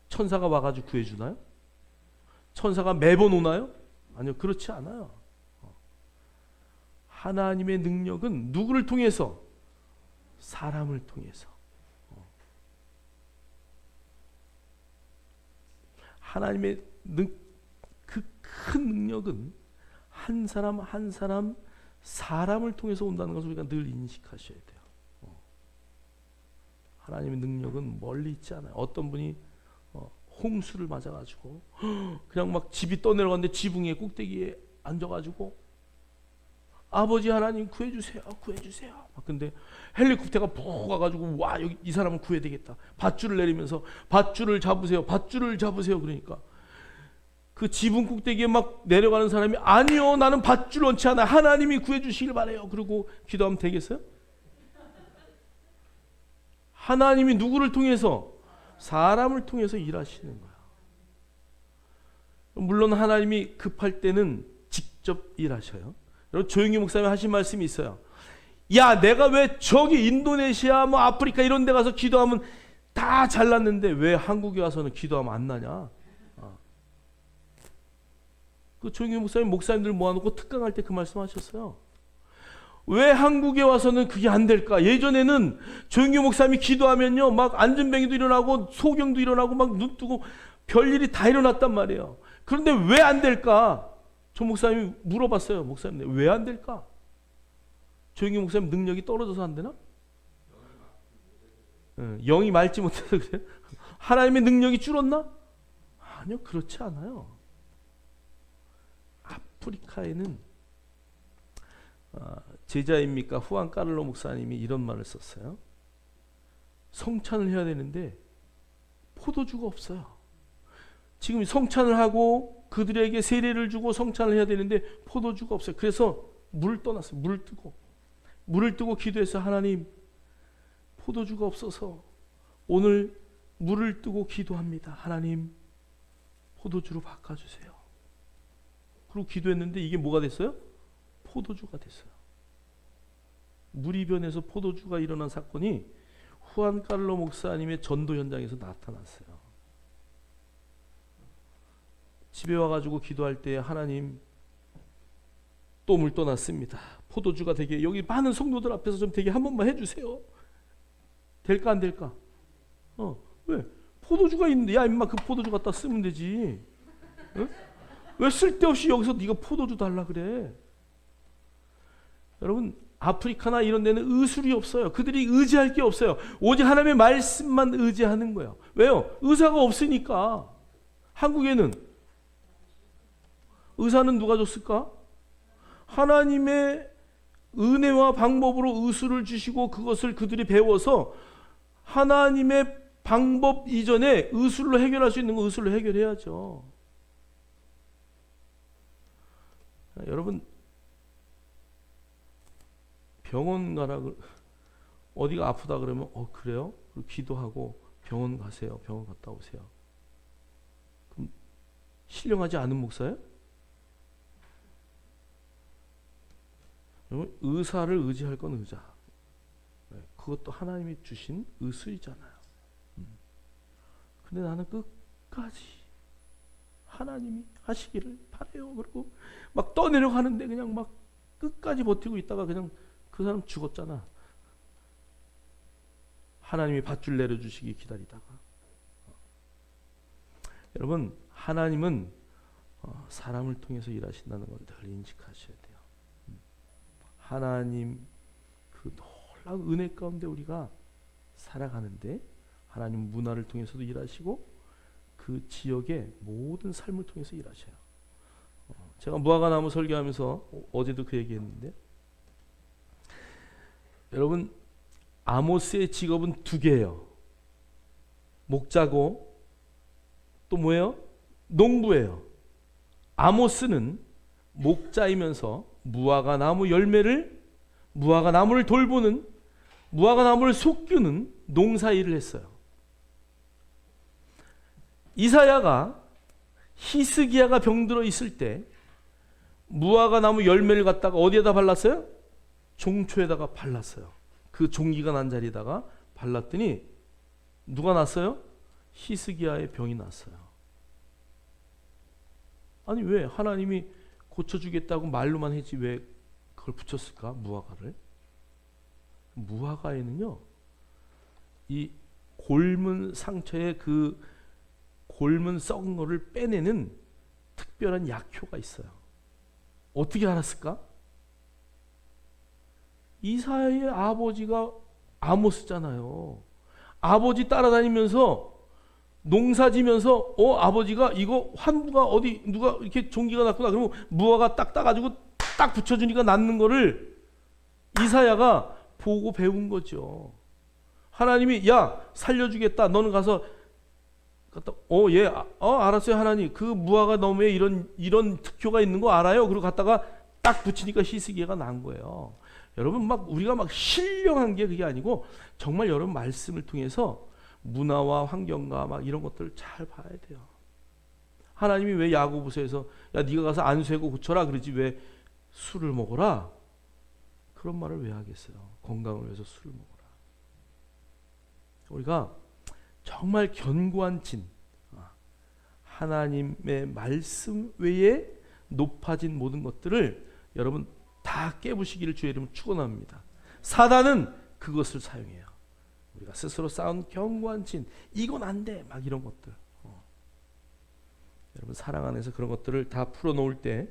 천사가 와가지고 구해주나요? 천사가 매번 오나요? 아니요, 그렇지 않아요. 하나님의 능력은 누구를 통해서? 사람을 통해서. 하나님의 그 큰 능력은 한 사람 한 사람 사람을 통해서 온다는 것을 우리가 늘 인식하셔야 돼요. 하나님의 능력은 멀리 있지 않아요. 어떤 분이 홍수를 맞아가지고 그냥 막 집이 떠내려갔는데 지붕 위에 꼭대기에 앉아가지고 아버지 하나님 구해주세요, 구해주세요. 근데 헬리콥터가 푹 가가지고 와, 여기 이 사람을 구해야 되겠다. 밧줄을 내리면서 밧줄을 잡으세요, 밧줄을 잡으세요. 그러니까 그 지붕 꼭대기에 막 내려가는 사람이 아니요, 나는 밧줄 원치 않아, 하나님이 구해주시길 바래요. 그러고 기도하면 되겠어요? 하나님이 누구를 통해서? 사람을 통해서 일하시는 거야. 물론 하나님이 급할 때는 직접 일하셔요. 여러분, 조용히 목사님 하신 말씀이 있어요. 야, 내가 왜 저기 인도네시아 뭐 아프리카 이런 데 가서 기도하면 다 잘났는데 왜 한국에 와서는 기도하면 안 나냐? 그 조용히 목사님들 모아놓고 특강할 때 그 말씀 하셨어요. 왜 한국에 와서는 그게 안 될까? 예전에는 조용기 목사님이 기도하면요, 막 안전뱅이도 일어나고 소경도 일어나고 막 눈 뜨고 별일이 다 일어났단 말이에요. 그런데 왜 안 될까? 조 목사님이 물어봤어요. 목사님, 왜 안 될까? 조용기 목사님 능력이 떨어져서 안 되나? 영이 맑지 못해서 그래요? 하나님의 능력이 줄었나? 아니요, 그렇지 않아요. 아프리카에는 제자입니까? 후안 까를로 목사님이 이런 말을 썼어요. 성찬을 해야 되는데 포도주가 없어요. 지금 성찬을 하고 그들에게 세례를 주고 성찬을 해야 되는데 포도주가 없어요. 그래서 물을 떠났어요. 물을 뜨고 기도해서 하나님, 포도주가 없어서 오늘 물을 뜨고 기도합니다. 하나님, 포도주로 바꿔주세요. 그리고 기도했는데 이게 뭐가 됐어요? 포도주가 됐어요. 물이 변해서 포도주가 일어난 사건이 후안 깔로 목사님의 전도 현장에서 나타났어요. 집에 와가지고 기도할 때 하나님, 또 물 떠났습니다. 포도주가 되게, 여기 많은 성도들 앞에서 좀 되게 한 번만 해주세요. 될까 안 될까? 왜? 포도주가 있는데 야 임마 그 포도주 갖다 쓰면 되지. 응? 왜 쓸데없이 여기서 네가 포도주 달라 그래? 여러분 아프리카나 이런 데는 의술이 없어요. 그들이 의지할 게 없어요. 오직 하나님의 말씀만 의지하는 거예요. 왜요? 의사가 없으니까. 한국에는 의사는 누가 줬을까? 하나님의 은혜와 방법으로 의술을 주시고 그것을 그들이 배워서 하나님의 방법 이전에 의술로 해결할 수 있는 거 의술로 해결해야죠. 여러분 병원 가라 어디가 아프다 그러면 그래요? 그리고 기도하고 병원 가세요. 병원 갔다 오세요. 그럼 신령하지 않은 목사예요? 여러분 의사를 의지할 건 의자. 그것도 하나님이 주신 의술이잖아요. 근데 나는 끝까지 하나님이 하시기를 바래요. 그리고 막 떠내려가는데 그냥 막 끝까지 버티고 있다가 그냥 그 사람 죽었잖아. 하나님이 밧줄 내려주시기 기다리다가. 여러분 하나님은 사람을 통해서 일하신다는 걸 늘 인식하셔야 돼요. 하나님 그 놀라운 은혜 가운데 우리가 살아가는데 하나님 문화를 통해서도 일하시고 그 지역의 모든 삶을 통해서 일하셔요. 제가 무화과나무 설교하면서 어제도 그 얘기했는데 여러분 아모스의 직업은 두 개예요. 목자고 또 뭐예요? 농부예요. 아모스는 목자이면서 무화과나무를 돌보는 무화과나무를 속규는 농사 일을 했어요. 이사야가 히스기야가 병들어 있을 때 무화과나무 열매를 갖다가 어디에다 발랐어요? 종초에다가 발랐어요. 그 종기가 난 자리에다가 발랐더니 누가 났어요? 히스기야의 병이 났어요. 아니 왜 하나님이 고쳐주겠다고 말로만 했지 왜 그걸 붙였을까? 무화과를. 무화과에는요 이 골문 상처에 그 골문 썩은 거를 빼내는 특별한 약효가 있어요. 어떻게 알았을까? 이사야의 아버지가 아모스잖아요. 아버지 따라다니면서 농사지면서 아버지가 이거 환부가 어디 누가 이렇게 종기가 났구나 그러면 무화과 딱 따가지고 딱 붙여주니까 낫는 거를 이사야가 보고 배운 거죠. 하나님이 야 살려주겠다 너는 가서 알았어요 하나님 그 무화과 나무에 이런 특효가 있는 거 알아요. 그리고 갔다가 딱 붙이니까 히스기야가 난 거예요. 여러분 막 우리가 막 신령한 게 그게 아니고 정말 여러분 말씀을 통해서 문화와 환경과 막 이런 것들을 잘 봐야 돼요. 하나님이 왜 야고보서에서 야 네가 가서 안수하고 고쳐라 그러지 왜 술을 먹어라 그런 말을 왜 하겠어요. 건강을 위해서 술을 먹어라. 우리가 정말 견고한 진 하나님의 말씀 외에 높아진 모든 것들을 여러분 다 깨부시기를 주의 이름으로 축원합니다. 사단은 그것을 사용해요. 우리가 스스로 쌓은 견고한 진 이건 안 돼 막 이런 것들 여러분 사랑 안에서 그런 것들을 다 풀어놓을 때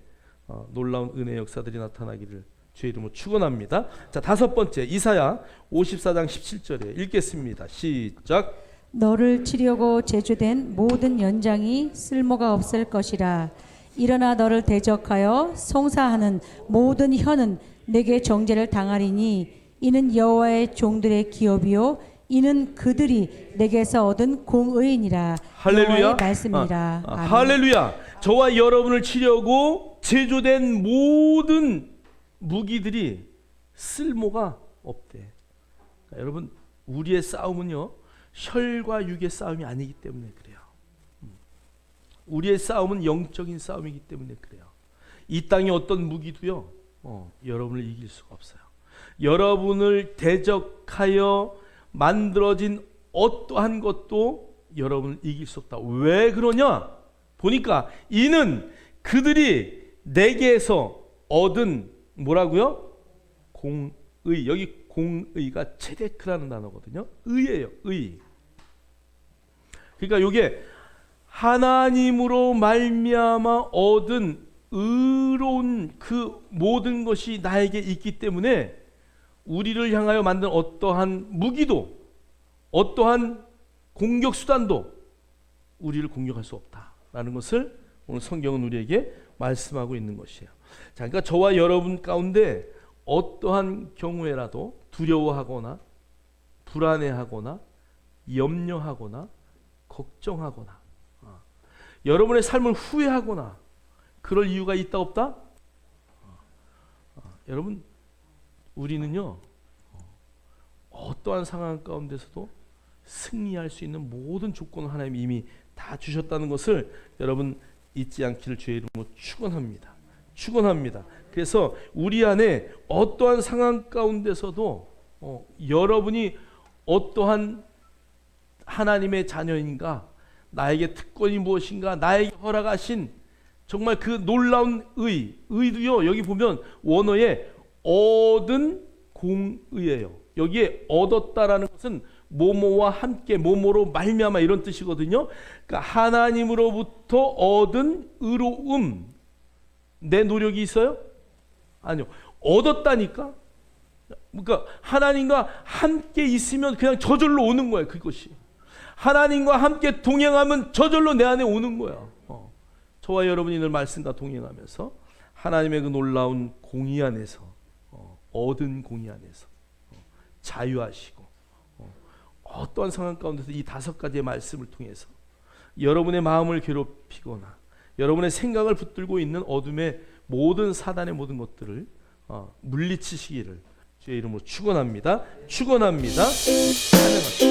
놀라운 은혜의 역사들이 나타나기를 주의 이름으로 축원합니다. 자, 다섯 번째 이사야 54장 17절에 읽겠습니다. 시작. 너를 치려고 제주된 모든 연장이 쓸모가 없을 것이라. 일어나 너를 대적하여 송사하는 모든 혀는 내게 정죄를 당하리니 이는 여호와의 종들의 기업이요 이는 그들이 내게서 얻은 공의이니라. 할렐루야. 여호와의 말씀이니라. 아멘. 할렐루야. 저와 여러분을 치려고 제조된 모든 무기들이 쓸모가 없대. 그러니까 여러분 우리의 싸움은요 혈과 육의 싸움이 아니기 때문에 그래요. 우리의 싸움은 영적인 싸움이기 때문에 그래요. 이 땅의 어떤 무기도요 여러분을 이길 수가 없어요. 여러분을 대적하여 만들어진 어떠한 것도 여러분을 이길 수 없다. 왜 그러냐? 보니까 이는 그들이 내게서 얻은 뭐라고요? 공의. 여기 공의가 체데크라는 단어거든요. 의예요. 의. 그러니까 요게 하나님으로 말미암아 얻은 의로운 그 모든 것이 나에게 있기 때문에 우리를 향하여 만든 어떠한 무기도 어떠한 공격 수단도 우리를 공격할 수 없다라는 것을 오늘 성경은 우리에게 말씀하고 있는 것이에요. 자, 그러니까 저와 여러분 가운데 어떠한 경우에라도 두려워하거나 불안해하거나 염려하거나 걱정하거나 여러분의 삶을 후회하거나 그럴 이유가 있다 없다? 여러분, 우리는요 어떠한 상황 가운데서도 승리할 수 있는 모든 조건을 하나님이 이미 다 주셨다는 것을 여러분 잊지 않기를 주의 이름으로 축원합니다. 축원합니다. 그래서 우리 안에 어떠한 상황 가운데서도 여러분이 어떠한 하나님의 자녀인가, 나에게 특권이 무엇인가, 나에게 허락하신 정말 그 놀라운 의도요. 여기 보면 원어에 얻은 공의예요. 여기에 얻었다라는 것은 모모와 함께 모모로 말미암아 이런 뜻이거든요. 그러니까 하나님으로부터 얻은 의로움. 내 노력이 있어요? 아니요. 얻었다니까. 그러니까 하나님과 함께 있으면 그냥 저절로 오는 거예요. 그것이. 하나님과 함께 동행하면 저절로 내 안에 오는 거야. 저와 여러분이 늘 말씀과 동행하면서 하나님의 그 놀라운 공의 안에서 얻은 공의 안에서 자유하시고 어떠한 상황 가운데서 이 5가지의 말씀을 통해서 여러분의 마음을 괴롭히거나 여러분의 생각을 붙들고 있는 어둠의 모든 사단의 모든 것들을 물리치시기를 주의 이름으로 축원합니다. 축원합니다. 찬양합니다.